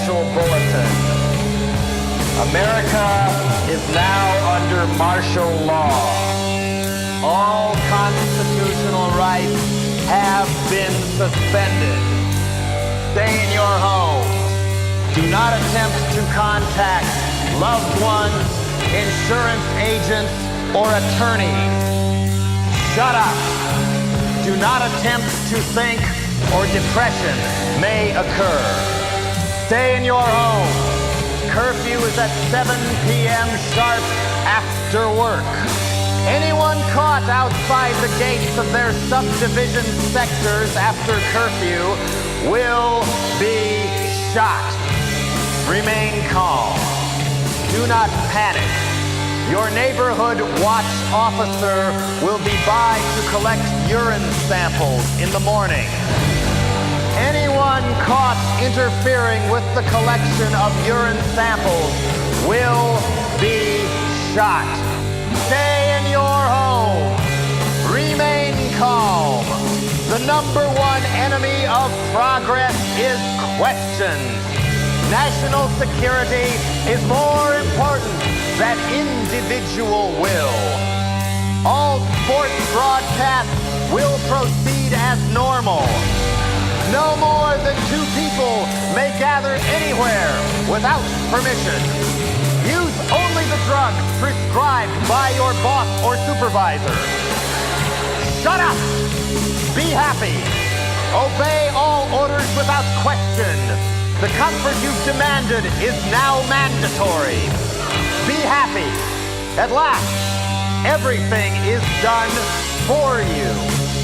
special bulletin. America is now under martial law. All constitutional rights have been suspended. Stay in your home. Do not attempt to contact loved ones, insurance agents, or attorneys. Shut up. Do not attempt to think or depression may occur. Stay in your home. Curfew is at 7 p.m. sharp after work. Anyone caught outside the gates of their subdivision sectors after curfew will be shot. Remain calm. Do not panic. Your neighborhood watch officer will be by to collect urine samples in the morning. Anyone caught interfering with the collection of urine samples will be shot. Stay in your home. Remain calm. The number one enemy of progress is questions. National security is more important than individual will. All sports broadcasts will proceed as normal. No more than 2 people may gather anywhere without permission. Use only the drugs prescribed by your boss or supervisor. Shut up! Be happy. Obey all orders without question. The comfort you've demanded is now mandatory. Be happy. At last, everything is done for you.